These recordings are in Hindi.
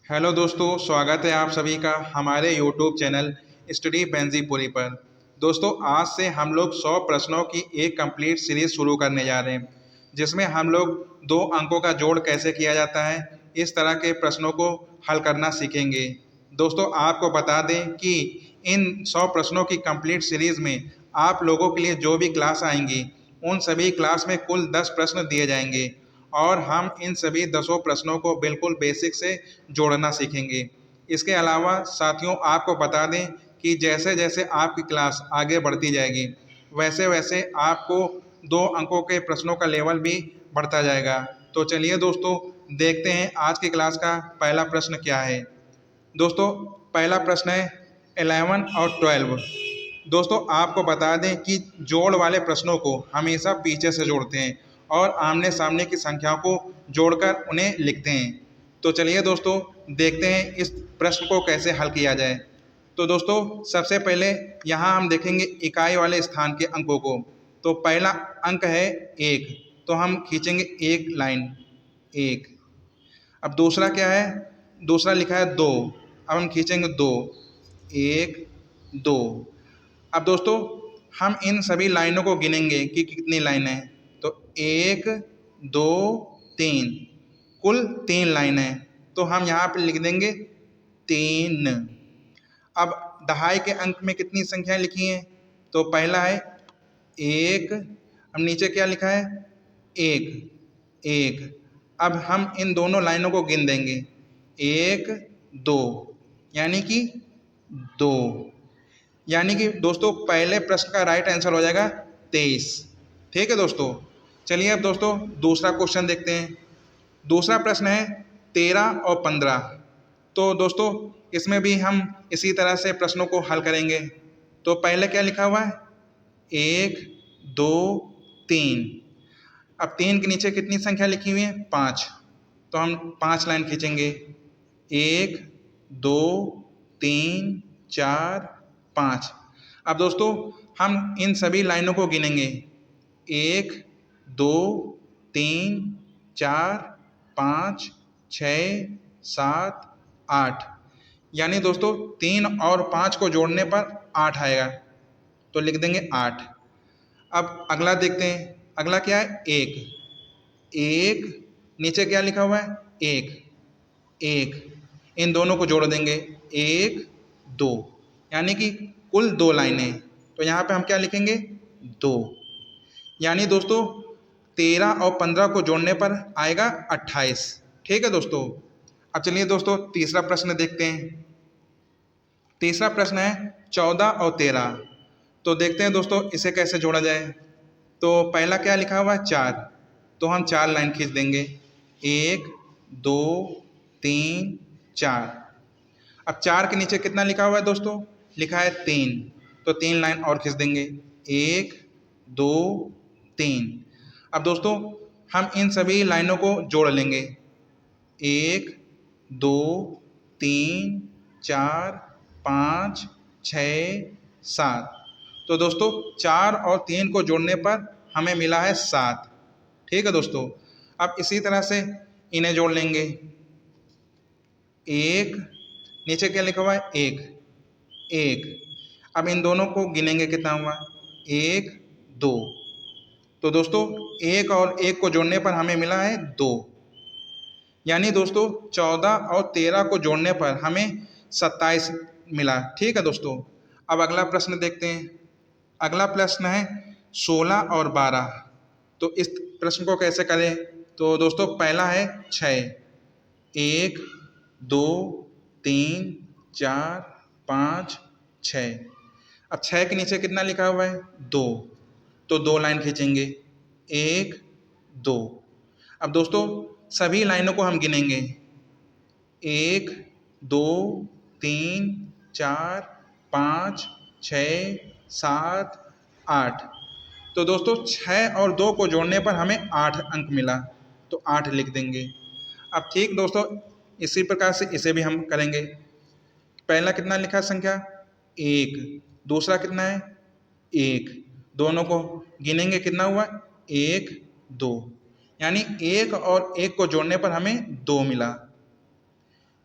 हेलो दोस्तों, स्वागत है आप सभी का हमारे यूट्यूब चैनल स्टडी बेंजीपुरी पर। दोस्तों, आज से हम लोग 100 प्रश्नों की एक कंप्लीट सीरीज शुरू करने जा रहे हैं, जिसमें हम लोग 2 अंकों का जोड़ कैसे किया जाता है इस तरह के प्रश्नों को हल करना सीखेंगे। दोस्तों, आपको बता दें कि इन 100 प्रश्नों की कंप्लीट सीरीज में आप लोगों के लिए जो भी क्लास आएंगी उन सभी क्लास में कुल 10 प्रश्न दिए जाएंगे और हम इन सभी 10 प्रश्नों को बिल्कुल बेसिक से जोड़ना सीखेंगे। इसके अलावा साथियों, आपको बता दें कि जैसे जैसे आपकी क्लास आगे बढ़ती जाएगी वैसे वैसे आपको 2 अंकों के प्रश्नों का लेवल भी बढ़ता जाएगा। तो चलिए दोस्तों, देखते हैं आज की क्लास का पहला प्रश्न क्या है। दोस्तों, पहला प्रश्न है 11 और 12। दोस्तों, आपको बता दें कि जोड़ वाले प्रश्नों को हमेशा पीछे से जोड़ते हैं और आमने सामने की संख्याओं को जोड़कर उन्हें लिखते हैं। तो चलिए दोस्तों, देखते हैं इस प्रश्न को कैसे हल किया जाए। तो दोस्तों, सबसे पहले यहाँ हम देखेंगे इकाई वाले स्थान के अंकों को। तो पहला अंक है 1, तो हम खींचेंगे एक लाइन 1। अब दूसरा क्या है, दूसरा लिखा है 2, अब हम खींचेंगे 2, 1 2। अब दोस्तों, हम इन सभी लाइनों को गिनेंगे कि कितनी लाइन है। तो 1 2 3, कुल 3 लाइन है, तो हम यहाँ पे लिख देंगे 3। अब दहाई के अंक में कितनी संख्या लिखी है। तो पहला है 1, अब नीचे क्या लिखा है 1 1। अब हम इन दोनों लाइनों को गिन देंगे 1 2, यानी कि 2। यानी कि दोस्तों पहले प्रश्न का राइट आंसर हो जाएगा 23। ठीक है दोस्तों, चलिए अब दोस्तों दूसरा क्वेश्चन देखते हैं। दूसरा प्रश्न है 13 और 15। तो दोस्तों इसमें भी हम इसी तरह से प्रश्नों को हल करेंगे। तो पहले क्या लिखा हुआ है 1 2 3। अब 3 के नीचे कितनी संख्या लिखी हुई है 5, तो हम 5 लाइन खींचेंगे 1 2 3 4 5। अब दोस्तों हम इन सभी लाइनों को गिनेंगे 1 2 3 4 5 6 7 8, यानी दोस्तों 3 और 5 को जोड़ने पर 8 आएगा, तो लिख देंगे 8। अब अगला देखते हैं, अगला क्या है 1 नीचे क्या लिखा हुआ है 1 इन दोनों को जोड़ देंगे 1 2, यानी कि कुल 2 लाइनें, तो यहाँ पे हम क्या लिखेंगे 2। यानी दोस्तों 13 और 15 को जोड़ने पर आएगा 28। ठीक है दोस्तों, अब चलिए दोस्तों तीसरा प्रश्न देखते हैं। तीसरा प्रश्न है 14 और 13। तो देखते हैं दोस्तों इसे कैसे जोड़ा जाए। तो पहला क्या लिखा हुआ है 4, तो हम 4 लाइन खींच देंगे 1 2 3 4। अब 4 के नीचे कितना लिखा हुआ है दोस्तों, लिखा है 3, तो 3 लाइन और खींच देंगे 1 2 3। अब दोस्तों हम इन सभी लाइनों को जोड़ लेंगे 1 2 3 4 5 6 7। तो दोस्तों 4 और 3 को जोड़ने पर हमें मिला है 7। ठीक है दोस्तों, अब इसी तरह से इन्हें जोड़ लेंगे 1, नीचे क्या लिखा हुआ है 1 अब इन दोनों को गिनेंगे कितना हुआ 1 2। तो दोस्तों 1 और 1 को जोड़ने पर हमें मिला है 2, यानी दोस्तों 14 और 13 को जोड़ने पर हमें 27 मिला। ठीक है दोस्तों, अब अगला प्रश्न देखते हैं। अगला प्रश्न है 16 और 12। तो इस प्रश्न को कैसे करें। तो दोस्तों पहला है 6, 1 2 3 4 5 6। अब 6 के नीचे कितना लिखा हुआ है 2, तो 2 लाइन खींचेंगे 1 2। अब दोस्तों सभी लाइनों को हम गिनेंगे 1 2 3 4 5 6 7 8। तो दोस्तों 6 और 2 को जोड़ने पर हमें 8 अंक मिला, तो 8 लिख देंगे। अब ठीक दोस्तों इसी प्रकार से इसे भी हम करेंगे। पहला कितना लिखा है संख्या 1, दूसरा कितना है 1, दोनों को गिनेंगे कितना हुआ 1 2, यानी 1 और 1 को जोड़ने पर हमें 2 मिला।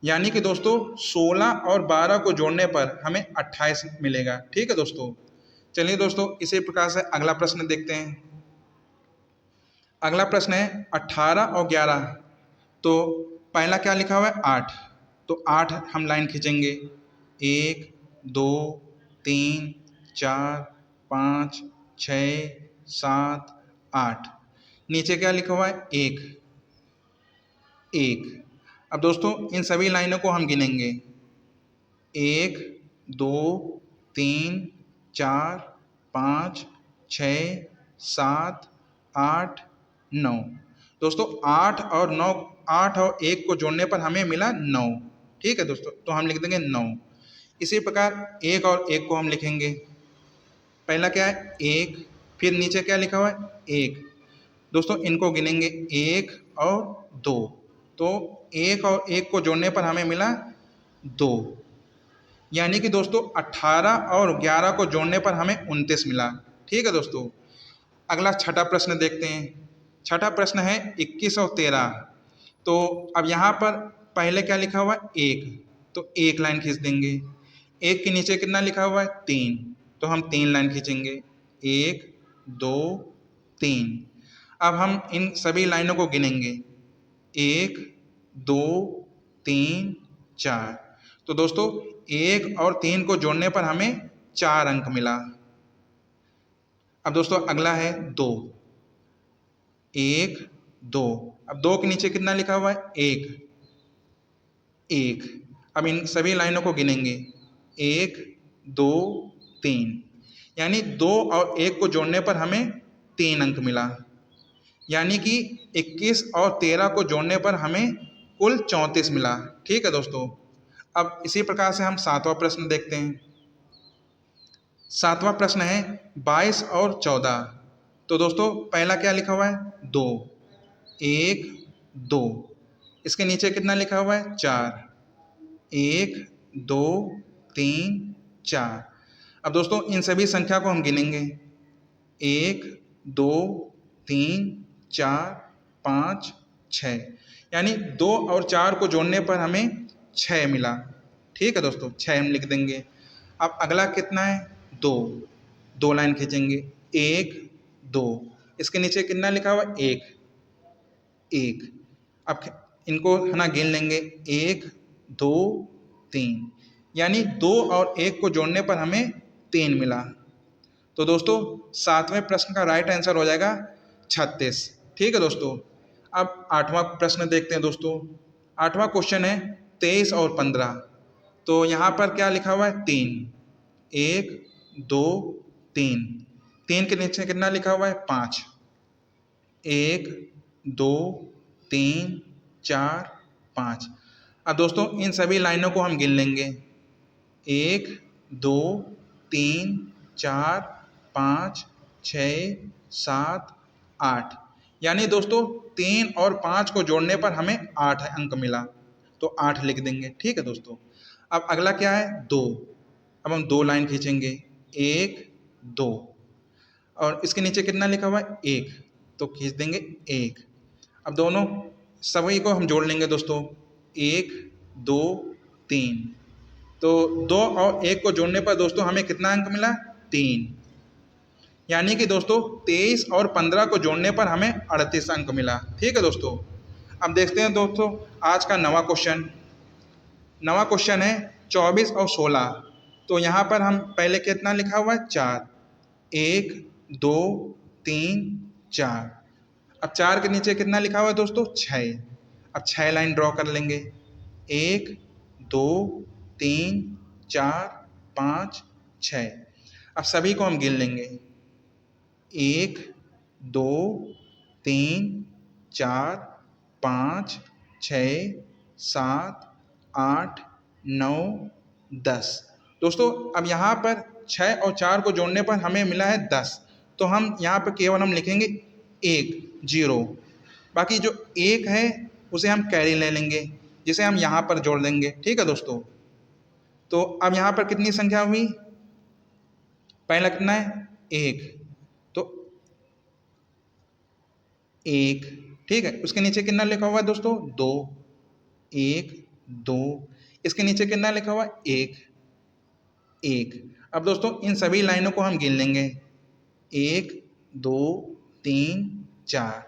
यानी कि दोस्तों 16 और 12 को जोड़ने पर हमें 28 मिलेगा। ठीक है दोस्तों। चलिए दोस्तों, इसी प्रकार से अगला प्रश्न देखते हैं। अगला प्रश्न है 18 और 11। तो पहला क्या लिखा हुआ है? 8। तो 8 हम लाइन खींचेंगे, 1 2 3 4 5 6 7 8। नीचे क्या लिखा हुआ है? 1 1। अब दोस्तों इन सभी लाइनों को हम गिनेंगे, 1 2 3 4 5 6 7 8 9। दोस्तों 8 और 9, 8 और 1 को जोड़ने पर हमें मिला 9। ठीक है दोस्तों, तो हम लिख देंगे 9। इसी प्रकार 1 और 1 को हम लिखेंगे। पहला क्या है? 1, फिर नीचे क्या लिखा हुआ है? 1। दोस्तों इनको गिनेंगे, 1 और 2। तो 1 और 1 को जोड़ने पर हमें मिला 2। यानी कि दोस्तों 18 और 11 को जोड़ने पर हमें 29 मिला। ठीक है दोस्तों। अगला छठा प्रश्न देखते हैं। छठा प्रश्न है 21 और 13। तो अब यहाँ पर पहले क्या लिखा हुआ है? 1। तो 1 लाइन खींच देंगे। 1 के नीचे कितना लिखा हुआ है? 3। तो हम 3 लाइन खींचेंगे, 1 2 3। अब हम इन सभी लाइनों को गिनेंगे, 1 2 3 4। तो दोस्तों 1 और 3 को जोड़ने पर हमें 4 अंक मिला। अब दोस्तों अगला है 2, 1 2। अब 2 के नीचे कितना लिखा हुआ है? 1 1। अब इन सभी लाइनों को गिनेंगे, 1 2 3। यानी 2 और 1 को जोड़ने पर हमें 3 अंक मिला। यानी कि 21 और 13 को जोड़ने पर हमें कुल 34 मिला। ठीक है दोस्तों। अब इसी प्रकार से हम सातवां प्रश्न देखते हैं। सातवां प्रश्न है 22 और 14। तो दोस्तों पहला क्या लिखा हुआ है? 2 1 2। इसके नीचे कितना लिखा हुआ है? 4 1 2 3 4। अब दोस्तों इन सभी संख्या को हम गिनेंगे, 1 2 3 4 5 6। यानी 2 और 4 को जोड़ने पर हमें 6 मिला। ठीक है दोस्तों, 6 हम लिख देंगे। अब अगला कितना है? 2। 2 लाइन खींचेंगे, 1 2। इसके नीचे कितना लिखा हुआ है? 1 1। अब इनको है ना गिन लेंगे, 1 2 3। यानी 2 और 1 को जोड़ने पर हमें 3 मिला। तो दोस्तों सातवें प्रश्न का राइट आंसर हो जाएगा 36। ठीक है दोस्तों। अब आठवां प्रश्न देखते हैं दोस्तों। आठवां क्वेश्चन है 23 और 15। तो यहाँ पर क्या लिखा हुआ है? 3 1 2 3। 3 के नीचे कितना लिखा हुआ है? 5 1 2 3 4 5। अब दोस्तों इन सभी लाइनों को हम गिन लेंगे, 1 2 3 4 5 6 7 8। यानी दोस्तों 3 और 5 को जोड़ने पर हमें 8 अंक मिला। तो 8 लिख देंगे। ठीक है दोस्तों। अब अगला क्या है? 2। अब हम 2 लाइन खींचेंगे, 1 2। और इसके नीचे कितना लिखा हुआ है? 1। तो खींच देंगे 1। अब दोनों सभी को हम जोड़ लेंगे दोस्तों, 1 2 3। तो 2 और 1 को जोड़ने पर दोस्तों हमें कितना अंक मिला? 3। यानी कि दोस्तों 23 और 15 को जोड़ने पर हमें 38 अंक मिला। ठीक है दोस्तों। अब देखते हैं दोस्तों आज का नवा क्वेश्चन। नवा क्वेश्चन है 24 और 16। तो यहाँ पर हम पहले कितना लिखा हुआ है? 4 1 2 3 4। अब 4 के नीचे कितना लिखा हुआ है दोस्तों? 6। अब 6 लाइन ड्रॉ कर लेंगे, 1 2 3 4 5 6। अब सभी को हम गिन लेंगे, 1 2 3 4 5 6 7 8 9 10। दोस्तों अब यहाँ पर 6 और 4 को जोड़ने पर हमें मिला है 10। तो हम यहाँ पर केवल हम लिखेंगे 1 0। बाकी जो 1 है उसे हम कैरी ले लेंगे, जिसे हम यहाँ पर जोड़ देंगे। ठीक है दोस्तों। तो अब यहाँ पर कितनी संख्या हुई? पहला कितना है? 1। तो 1। ठीक है। उसके नीचे कितना लिखा हुआ है दोस्तों? 2 1 2, इसके नीचे कितना लिखा हुआ है 1, 1। अब दोस्तों इन सभी लाइनों को हम गिन लेंगे 1, 2, 3, 4।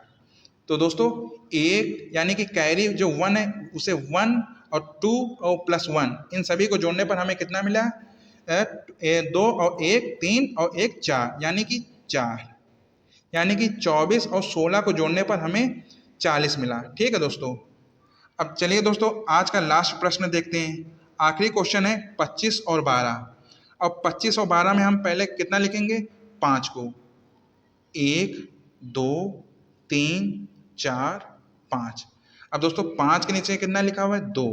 तो दोस्तों एक यानी कि कैरी जो 1 है उसे 1 और 2 और +1 इन सभी को जोड़ने पर हमें कितना मिला 2 और 1 3 और 1 4 यानी कि 4, यानी कि 24 और 16 को जोड़ने पर हमें 40 मिला। ठीक है दोस्तों। अब चलिए दोस्तों आज का लास्ट प्रश्न देखते हैं। आखिरी क्वेश्चन है 25 और 12। अब 25 और 12 में हम पहले कितना लिखेंगे 5 को 1 2 3 4 5। अब दोस्तों 5 के नीचे कितना लिखा हुआ है 2।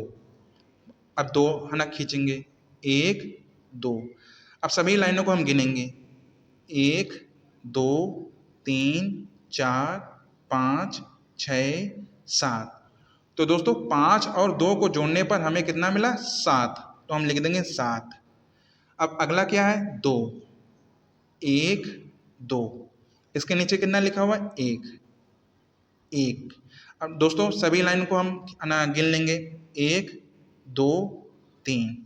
अब 2 है ना खींचेंगे 1 2। अब सभी लाइनों को हम गिनेंगे 1 2 3 4 5 6 7। तो दोस्तों 5 और 2 को जोड़ने पर हमें कितना मिला 7, तो हम लिख देंगे 7। अब अगला क्या है 2, 1 2, इसके नीचे कितना लिखा हुआ है 1, 1। अब दोस्तों सभी लाइन को हम ना गिन लेंगे 1 2 3।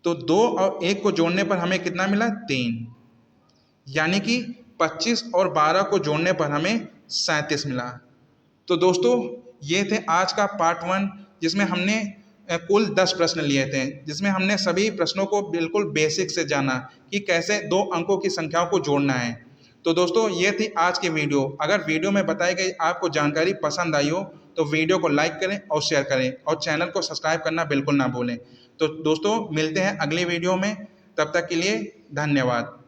तो 2 और 1 को जोड़ने पर हमें कितना मिला 3, यानी कि 25 और 12 को जोड़ने पर हमें 37 मिला। तो दोस्तों ये थे आज का पार्ट 1, जिसमें हमने कुल 10 प्रश्न लिए थे, जिसमें हमने सभी प्रश्नों को बिल्कुल बेसिक से जाना कि कैसे 2 अंकों की संख्याओं को जोड़ना है। तो दोस्तों ये थी आज की वीडियो। अगर वीडियो में बताई गई आपको जानकारी पसंद आई हो तो वीडियो को लाइक करें और शेयर करें और चैनल को सब्सक्राइब करना बिल्कुल ना भूलें। तो दोस्तों मिलते हैं अगली वीडियो में, तब तक के लिए धन्यवाद।